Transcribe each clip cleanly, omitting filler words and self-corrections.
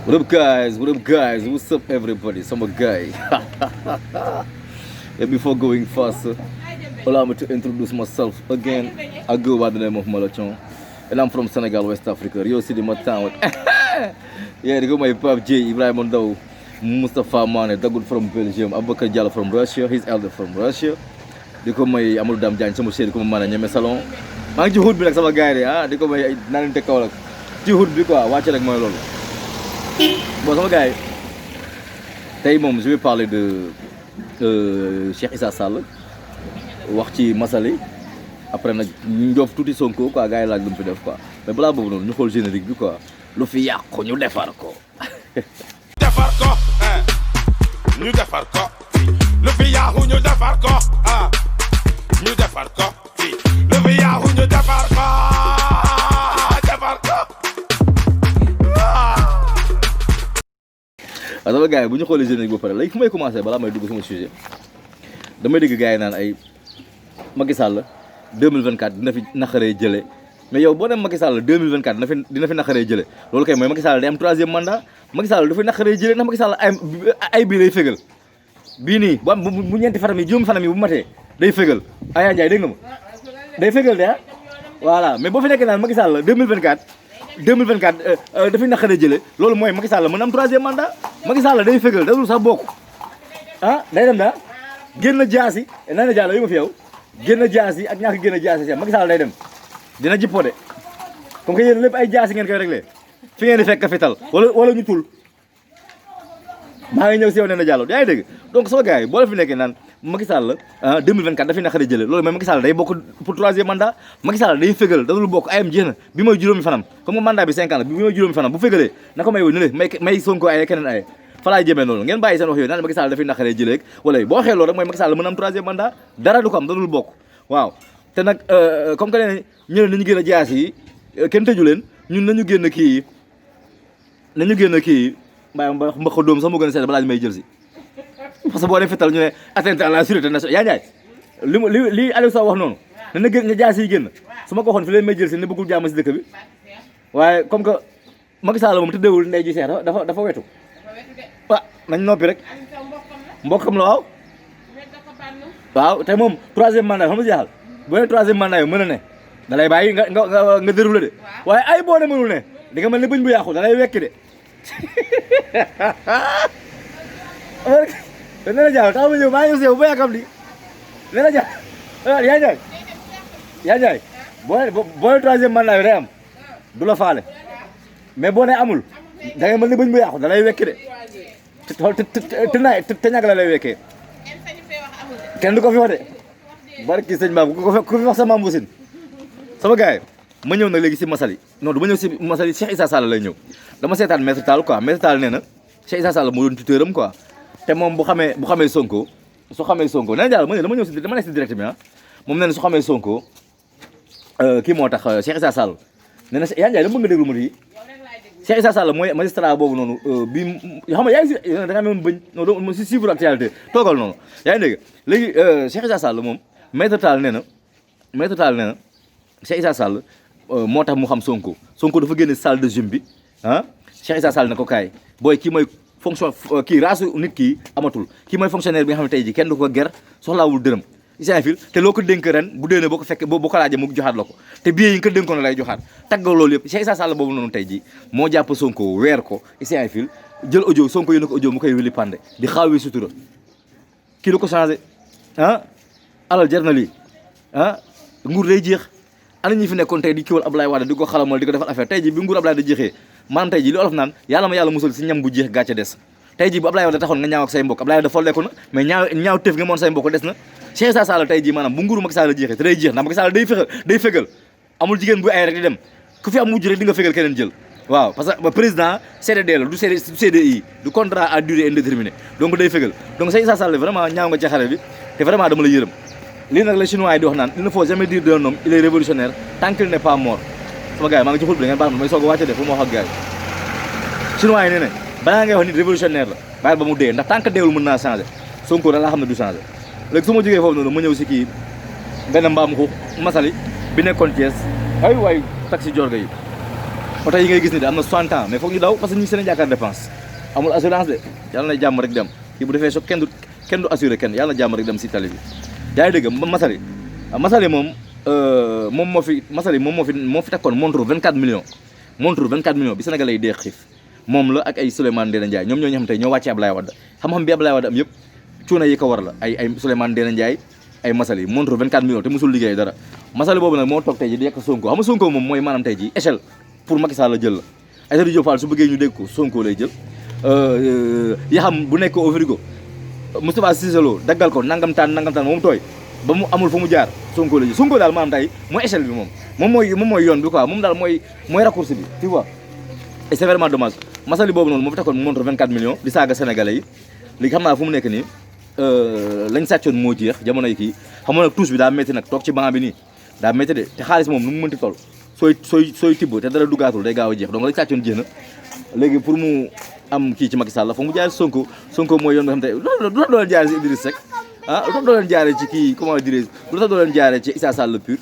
What up, guys? What up, guys? What's up, everybody? Some guy. And before going faster, allow me to introduce myself again. I go by the name of Malachon, and I'm from Senegal, West Africa, Rio City, my town. Yeah, they go my Pap J, Ibrahim Mondao, Mustafa Mane, Dagoud from Belgium, Abubakar Diallo from Russia, his elder from Russia. They go my Amadou Dam Diagne, sama chéri ko mana ñëmé salon. Ma ngi ci hood bi nak sama gaay de di ko may nanante Kaolack. Ci hood bi quoi, wacc rek moy lolu. Bon sama gars tey moom je vais parler de Cheikh Issa Sall wax ci Massaly après nag ñu njoof tuuti Sonko quoi gars yi laaj lu mu fi def quoi mais balaa boobu noonu ñu xool générique bi quoi lu fi yàqu ñu defar ko. defar ko ñu defar ko lu fi yàqu ñu defar ko ñu defar ko lu fi yàqu ñu defar ko defar ko. waaw sama gars yi bu ñu xoolee générique ba pare léegi fu may commencé balaa may dugg sama sujet damay dégg gars yi naan ay Macky Sall 2024 dina fi naqaree jëlee mais yow boo dem Macky Sall 2024 dina fi naqaree jëlee loolu kay mooy Macky Sall day am troisième mandat Macky Sall dafay naqaree jëlee ndax Macky Sall ay bii lay fégal bii nii bu ñeenti fanam yi juróomi fanam yi bu matee day fégal Aya Ndiaye dégg nga ma day fégal de voilà mais boo fi nekkee naan Macky Sall 2024 dafay naqaree jëlee loolu mooy Macky Sall mën am troisième mandat Macky Sall day fégal dadul sax bokk day dem da génn jaasi nee na Diallo yi ma fi yow génn jaasi ak ñàkk génn jaasi si Macky Sall day dem dina jippoo de comme que yéen lépp ay jaasi ngeen koy réglé fi ngeen di fekk fital wala ñu tul maa ngi ñëw si yow nee na Diallo yaa ngi dégg donc sama gars yi boo la fi nekkee naan Macky Sall 2024 dafay naqaree jëlee loolu mais Macky Sall day bokk pour troisième mandat Macky Sall day fégal dadul bokk ayam jeex na bi mooy juróomi fanam comme que mandat bi 5 ans la bi mooy juróomi fanam bu fégalee na ko may woo ne may Sonko ay keneen ay fa laay jëmee noonu ngeen bàyyi seen wax yooyu naan Macky Sall dafay naqaree jëlee wala boo waxee loolu rek mooy Macky Sall mën am troisième mandat dara du ko am dadul bokk waaw te nag comme que ne ñu ne nañu génn jaas yi kenn tëju leen ñun nañu génn kii yi mbaa mbaxa doom sax moo gën a seet balaa ñu may jël si parce que boo dee fetal ñu ne atteinte à la sûreté nationale yaa njaay li Aliou Sow wax noonu na génn nga jaas yi génn su ma ko waxoon fi leen may jël si ne bëggul jàmm si dëkk bi waaye comme que Macky Sall moom tëddeewul ndey ji seex dafa wetu nañ noppi rek mbokkam la waaw te moom troisième mandat xam nga jeexal boo nee troisième mandat yow mën a ne da lay bàyyi nga déroulé de waaye ay boo ne mënul ne di nga mel ne bëñ bu yàqu da lay wekki de nee na Diallo taxaw ma ñëw maa ngi ñëw ba yaakaar ni nee na Diallo yaa Ndiaye boo nee troisième mandat yi day am du la faale mais boo nee amul da ngay mel ne bëñ bu yàqu da lay wekki de te ñàkk la lay wekkee kenn du ko fi wax de barki sëñ Ba ku fi wax sa maam Moussine sama gars yi ma ñëw nag léegi si Massaly non du ma ñëw si Massaly Cheikh Issa Sall lay ñëw dama seetaan Maître Tall quoi Maître Tall nee na Cheikh Issa Sall moo doon tuteur am quoi te moom bu xamee Sonko su xamee Sonko nee na daal ma ñëw dama ñëw si dama nekk si direct bi moom nee na su xamee Sonko kii moo tax Cheikh Issa Sall nee na yaa Ndiaye dama bëgg nga déglu ma yi Cheikh Issa Sall mooy magistrat boobu noonu bi xam nga yaa ngi si da nga amoon bëñ non si suivre actualité toogal noonu yaa ngi dégg léegi Cheikh Issa Sall moom Maître Tall nee na Cheikh Issa Sall moo tax mu xam Sonko dafa génne salle de gym bi Cheikh Issa Sall ne ko kaay booy kii mooy fonction kii race nit kii amatul kii mooy fonctionnaire bi nga xam ne tey ji kenn du ko ger soxlaawul dërëm Issa fil te loo ko dénk ren bu déwénee boo ko fekkee boo ko laajee mu joxaat la ko te billet yi nga ko dénkoon lay joxaat taggal loolu yëpp Cheikh Issa Sall boobu noonu tey ji moo jàpp Sonko weer ko Issa fil jël audio Sonko yónnee ko audio mu koy wili pande di xaawee sutura kii du ko changé alal jar na lii nguur day jeex ana ñi fi nekkoon tey di kiwal Ablaye Wade di ko xalamal di ko defal affaire tey ji bi nguur Ablaye da jeexee maanaam tey ji li olof naan yàlla ma yàlla musal si ñam bu jeex gàcce des tey ji bu Ablaye Wade taxoon nga ñaaw ak say mbokk Ablaye Wade folleeku na mais ñaaw tëf nga moon say mbokk des na Cheikh Issa Sall tey ji maanaam bu nguuru Macky Sall jeexee te day jeex ndax Macky Sall day fégal amul jigéen bu ay rek di dem ku fi am mujj rek di nga fégal keneen jël waaw parce que président CDD la du CDI du contrat à durée indéterminée donc day fégal donc Cheikh Issa Sall vraiment ñaaw nga ci xare bi te vraiment dama la yërëm lii nag la chinois yi di wax naan il ne faut jamais dire d'un homme il est révolutionnaire tant qu'il n'est pas mort sama gars yi maa ngi ci xul bi ngeen baax na may soog a wàcce de fu ma wax ak gars yi chinois yi nee ne balaa ngay wax nit révolutionnaire la bàyyil ba mu dee ndax tant que deewul mën naa changé Sonko da laa xam ne du changé léegi su ma jógee foofu noonu ma ñëw si kii benn mbaam xuux Massaly bi nekkoon Thiès ay waay taxi jorga yi oto yi ngay gis ni de am na 60 ans mais foog ñu daw parce que ñi seen yaakaar dépense amul assurance de yàlla na jàmm rek dem kii bu defee choc kenn du assuré kenn yàlla na jàmm rek dem si tali bi yaa ngi dégg Massaly moom moo fi takkoon montre 24 millions bi Sénégalais yi dee xiif moom la ak ay Souleymane Ndéné Ndiaye ñoom ñoo ñu xam tey ñoo wàcce Ablaye Wade xam-xam bi Ablaye Wade am yëpp cuuna yi ko war la ay Souleymane Ndéné Ndiaye ay Massaly montre 24 millions te mosul liggéey dara Massaly boobu nag moo toog tey ji di yekk Sonko xam nga Sonko moom mooy maanaam tey ji échelle pour Macky Sall la jël la Aïssatou Diop Fall su bëggee ñu dégg ko Sonko lay jël yaxam bu nekk au frigo Moustapha Cissé Lo daggal ko nangam taan moom tooy ba mu amul fu mu jaar Sonko la jël Sonko daal maanaam tey mooy échelle bi moom mooy yoon bi quoi moom daal mooy raccourci bi tu vois et c'est vraiment dommage Massaly boobu noonu moo fi takkoon montre 24 millions di saaga sénégalais yi léegi xam naa fu mu nekk nii lañ sàccoon moo jeex jamono yi kii xam nga nag touche bi daa métti nag toog ci banc bi nii daa métti de te xaalis moom nu mu mënti toll sooy tibb te dara duggaatul day gaaw a jeex donc lañ sàccoon jeex na léegi pour mu am kii ci Macky Sall la foog mu jaar Sonko mooy yoon nga xam te lu tax doo leen jaaree ci Idriss Seck lu tax doo leen jaaree ci kii comment dirais lu tax doo leen jaaree ci Issa Sall le pur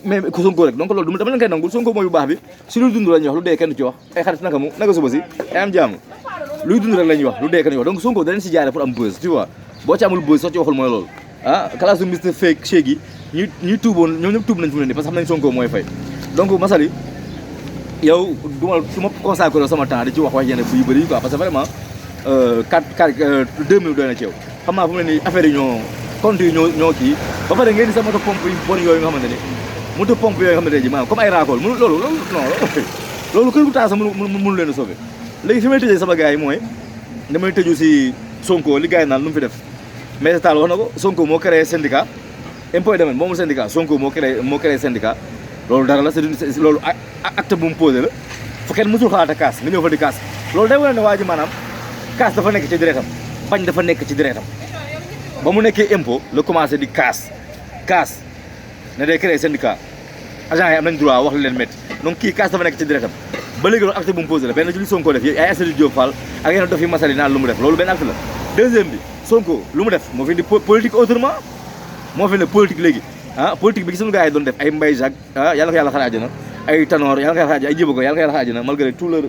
mais Sonko rek donc loolu dama leen koy nangul Sonko mooy bu baax bi si luy dund la ñuy wax lu dee kenn ci wax ay xarit naka suba si ay am jàmm luy dund rek la ñuy wax lu dee kenn ci wax donc Sonko da leen si jaaree pour am buzz tu vois boo ci amul buzz soo ci waxul mooy loolu classe Mr Fake Cheikh yi ñuy tuuboon ñoom ñëpp tuub nañ fu mu ne nii parce que xam nañ Sonko mooy fay donc Massaly yow su ma consacré sama temps di ci wax yenn yu bëri quoi parce que vraiment 2 minutes doy na ci yow xam naa fu mu ne nii affaire yi compte yi ñoo kii ba pare ngeen di sa moto pompe yu bon yooyu nga xamante ni moto pompe yooyu nga xamante ne ji maanaam comme ay raakool mënu loolu kër gu taal sax mënu leen a sauver léegi fi may tëjee sama gars yi mooy damay tëju si Sonko li gars yi naan lu mu fi def mais Tall wax na ko Sonko moo créé syndicat impôt et domaine moomul syndicat Sonko moo créé syndicat loolu dara la c'est loolu acte bu mu posé la fu kenn mësul xalaat a kaas nga ñëw fa di kaas loolu day wane ne waa ji maanaam kaas dafa nekk ci deretam bañ dafa nekk ci deretam ba mu nekkee impôt la commencé di kaas ne day créé syndicat agent yi am nañ droit wax li leen métti donc kii kaas dafa nekk ci deretam ba léegi loolu acte bu mu posé la benn ci li Sonko def ay Aïssatou Diop Fall ak yenn dof yi Massaly naan lu mu def loolu benn acte la deuxième bi Sonko lu mu def moo fi indi politique autrement moo fi indi politique léegi politique bi gis nga gars yi doon def ay Mbaye Jacques yàlla ko yàlla xare àjjana ay Tanor yàlla ko yàlla xare àjjana ay Djibo ko yàlla ko yàlla xare àjjana malgré tout leur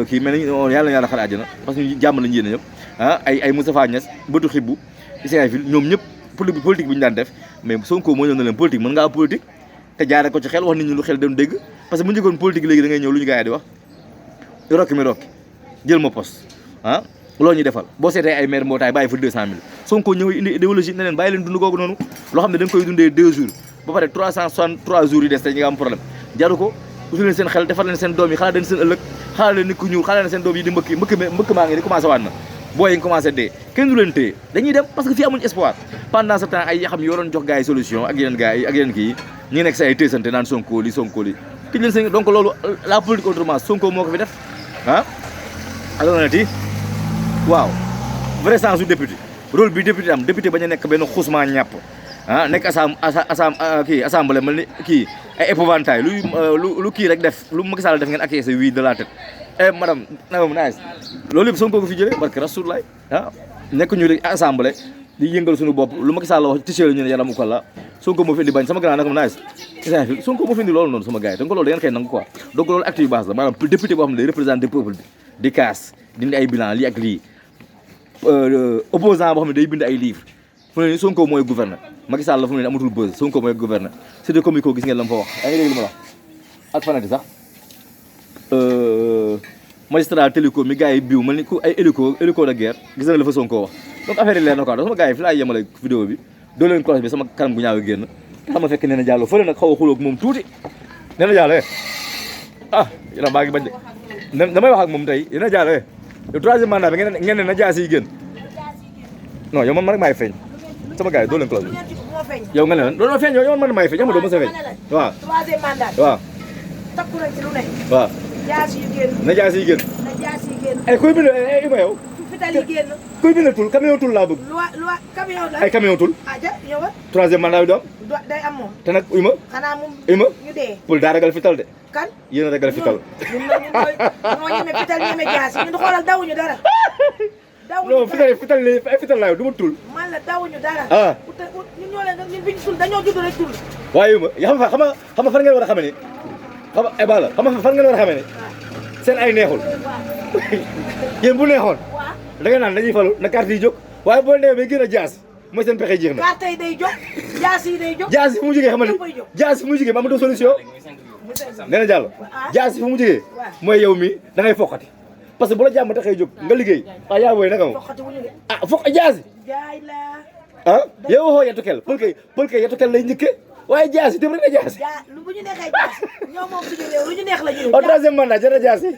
kii mais nañ yàlla na yàlla xare àjjana parce que ñu jàmm lañu yéene ñëpp ay Moustapha Niass bëtu xibbu Israël ñoom ñëpp politique bi ñu daan def mais Sonko moo ñëw na leen politique mën ngaa politique te jaare ko ci xel wax nit ñi lu xel dem dégg parce que bu njëkkoon politique léegi da ngay ñëw lu ñu gars yi di wax rokki mi rokki jël ma poste loolu ñuy defal boo seetee ay maire mbootaay bàyyi fa 200 000 Sonko ñëw indi idéologie ne leen bàyyi leen dund googu noonu loo xam ne da nga koy dundee 2 jours ba pare 363 jours yi des te ñu nga am problème jaru ko uti leen seen xel defar leen seen doom yi xalaat leen seen ëllëg xalaat leen nit ku ñuul xalaat leen seen doom yi di mbëkk maa ngi di commencé waat na booy yi nga commencé dee kenn du leen téye dañuy dem parce que fii amuñu espoir pendant ce temps ay yaxam yoo doon jox gars yi solution ak yeneen gars yi ak yeneen kii ñi nekk si ay téesante naan Sonko li tëj leen seen donc loolu la politique autrement Sonko moo ko fi def alors na ti waaw vrai sens du député rôle bi député am député bañ a nekk benn xusma ñàpp nekk assemblée mel ni kii ay épouvantail lu kii rek def lu Macky Sall def ngeen acquiescer oui de la tête madame nice loolu yëpp Sonko ko fi jëlee barke Rasulullah nekk ñu rek assemblée di yëngal suñu bopp lu Macky Sall wax tisee ñu ne yaram ko la Sonko moo fi indi bañ sama grand nag mu nice Sonko moo fi indi loolu noonu sama gars yi donc loolu da ngeen koy nangu quoi donc loolu acte yu base la maanaam député boo xam ne day représenter peuple bi di kaas dindi ay bilan lii ak lii opposant boo xam ne day bind ay livre fu ne ni Sonko mooy gouverneur Macky Sall la fu ne ni amatul buzz Sonko mooy gouverneur c'est de comme ko gis ngeen la mu fa wax yaa ngi dégg li ma la ak fanati sax magistrat téléco mi gars yi biw mel ni ku ay hélico de guerre gis na la fa Sonko wax donc affaire yi leer na quoi donc sama gars yi fi laay yemale vidéo bi doo leen cloche bi sama kanam gu ñaaw yi génn xam ma fekk nee na Diallo fële nag xaw a xulóog moom tuuti nee na Diallo yéen a maa ngi bañ de damay wax ak moom tey yéen a Diallo yow troisième mandat bi ngeen ne na jaasi yi génn non yow man rek maay feeñ sama gars yi doo leen cloche bi yow nga ne lan doon feeñ yow man maay feeñ yow ma doo ma sa feeñ waaw troisième mandat waaw takku na ci lu ne waaw jaasi yi génn na jaasi yi génn na jaasi yi génn ay kuy bind ima yow fital yi génn kuy bind tul camion tul laa bëgg loi camion la ay camion tul aja ñëwal troisième mandat bi doom day am moom te nag ima xanaa moom ima ñu dee pour daa ragal fital de kan yéen a ragal fital ñun ñoo ñeme fital ñeme jaasi ñun xoolal dawuñu dara non fital laa du ma tul man la dawuñu dara ñun ñoo leen ñun biñu tul dañoo judd rek tul waaye ima xam nga fan ngeen war a xamee ni xam nga fan ngeen war a xamee ni seen ay neexul yéen bu neexoon waaw da nga naan dañuy falu na carte yi jóg waaye boo demee ba gën a jaas mooy seen pexe jeex na carte yi day jóg jaas yi day jóg jaas yi fu mu jógee xam nga Ñëppay ni jóg. jaas yi fu mu jógee ma amatoo solution nee na jàll jaas yi fu mu jógee mooy yow mi da ngay foqati parce que bu la jàmm taxee jóg nga liggéey ah yaa booy naka moom foqati wuñu de ah foq jaas yi jaay la ah yow waxoo yetukel pël kay yetukel lay njëkkee waaye jaas yi dem rek na jaas yi jaa lu bu ñu neexee jaas ñoo moom suñu réew lu ñu neex la ñu au troisième mandat jërë jaas yi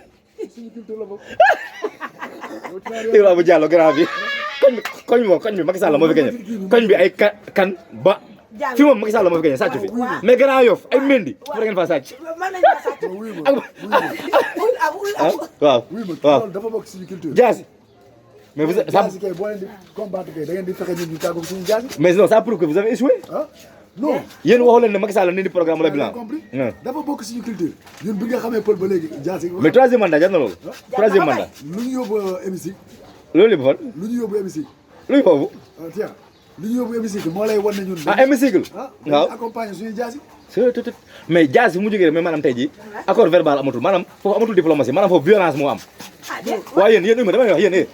Ibrahima Diallo grand bi koñ bi moom koñ bi Macky Sall moo fi gagné koñ bi ay kan ba fi moom Macky Sall moo fi gagné sàcc fi mais Grand Yoff ay Mendy fu da ngeen faa sàcc mën nañu ko sàcc waaw oui ma waaw loolu dafa bokk suñu culture. jaasi mais vous jaasi kay boo leen di combattre kay da ngeen di fexe ñun ñu tàggu suñu jaasi. mais non ça prouve que vous avez échoué ah non. yéen waxoo leen ne Macky Sall ni di programme la bilan compris non dafa bokk suñu culture. ñun bi nga xamee pël ba léegi jaasi. mais troisième mandat jar na loolu troisième mandat lu ñu yóbbu hémicycle. loolu li bu fan lu ñu yóbbu hémicycle. luy foofu tiens lu ñu yóbbu hémicycle moo lay wan ne ñun. ah hémicycle ah waaw accompagner suñu jaasi. mais jaasi mu jógee mais maanaam tey jii accord verbal amatul maanaam foofu amatul diplomatie maanaam foofu violence moo am waaye yéen ma damay wax yéen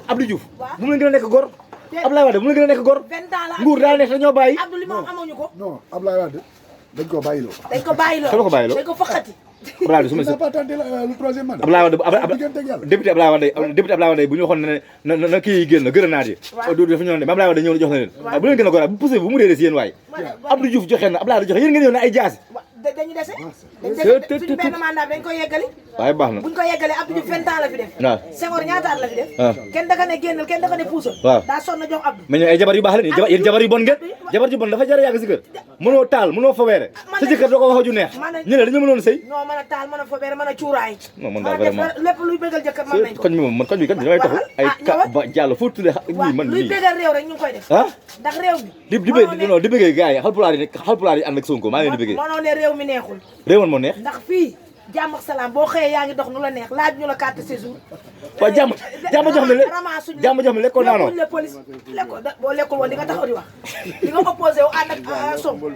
Abdou Diouf bu mu leen gën a nekk góor Abdoulaye Wade bu mu leen gën a nekk góor 20 ans la nguur daa nekk dañoo bàyyi Abdou li moom amuñu ko non Abdoulaye Wade dañ koo bàyyiloo. dañ ko bàyyiloo Kan la ko bàyyiloo? dañ ko foqati Abdoulaye Wade su ma il n'a pas tenté le troisième mandat. Abdoulaye Wade diggante ak yàlla. député Abdoulaye Wade bu ñu waxoon ne na kii yi génn grenade yi du dafa ñëw ne Abdoulaye Wade ñëw na jox na leen waaye bu leen gën a góor bu poussé bu mu réeré si yéen waaye Abdou Diouf joxe na Abdoulaye Wade joxe yéen ngeen ñëw ne ay jaasi dañu dese c'est suñu benn mandat dañ ko yeggali waaye baax na buñ ko yeggalee Abdou Diouf 20 ans la fi def waaw Senghor ñaata at la fi def waaw kenn daka ne génnal kenn daka ne puusal waaw daa sonn jox Abdou mais ñoom ay jabar yu baax leen yéen jabar yu bon ngeen jabar ju bon dafa jar a yàgg si kër mënoo taal mënoo foweere sa jëkkër doo ko wax ju neex ñu ne dañoo mënoon sëy non mën a taal mën a fobeere mën a cuuraay non man mën a daal def vraiment lépp luy bégal jëkkër mën nañ ko koñ bi moom man koñ bi kat damay taxu ay ka ba jàll foo tuddee waaw man luy nii bégal réew rek ñu ngi koy def ah ndax réew mi di bëggee gars yi xalpulaar yi ànd ak Sonko maa ngi leen di bëggee mënoo ne réew mi neexul réew man moo neex ndax fii jàmm ak salaam boo xëyee yaa ngi dox nu la neex laaj ñu la carte séjour waaw jàmm jox mi jàmm jox mi lekkoon naanoo la police lekko boo lekkul woon di nga taxaw di wax di nga opposé wu ànd ak Sonko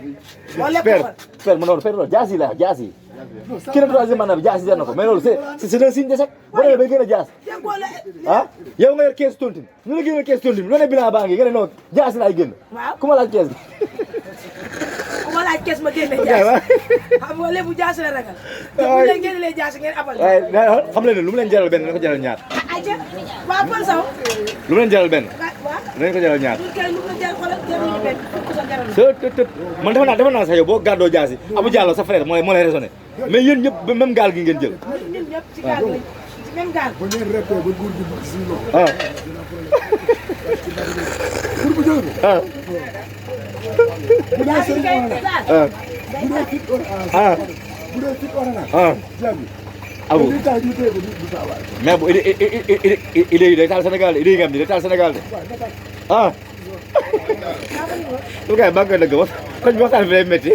boo lekkul woon père ma noonu père loolu jaas yi la jaas yi kii na troisième mandat bi jaas yi jar na ko mais loolu c'est un signe d'échec boo demee bay gën a jaas déggoo la ah yow nga yor kees tontine ñu la génne kees tontine loo ne bilan baa ngi nga ne non jaas yi laay génn waaw ku ma laaj kees gi ku ma laaj kees ma génne jaas xam nga lébu jaas la ragal te bu leen génnelee jaas ngeen abal waaye xam leen ne lu mu leen jaral benn dina ko jaral ñaar aja waaw Paul Sow lu mu leen jaral benn waaw dinañ ko jaral ñaar ñun kay lu mu la jar xoolal jaruñu benn fukk sa jaral tët man defe naa sax yow boo gàddoo jaas yi Abou Diallo sa frère moo lay raisonné mais yéen ñëpp même gaal gi ngeen jël ñun ñëpp ci gaal lañ ci même gaal ba ngeen reppee ba nguur gi dugg ci suñu loxo. ah pour bu jógee. ah bu dee sëriñ ah bu dee fit orange. ah bu dee fit orange. ah jàmm. Abou li tax ñu téye ko du saa waay. mais bu idée yi day taal Sénégal de idée yi nga am ni day taal Sénégal de ah lu kay ba nga dëgg wax koñ bi waxtaan bi day métti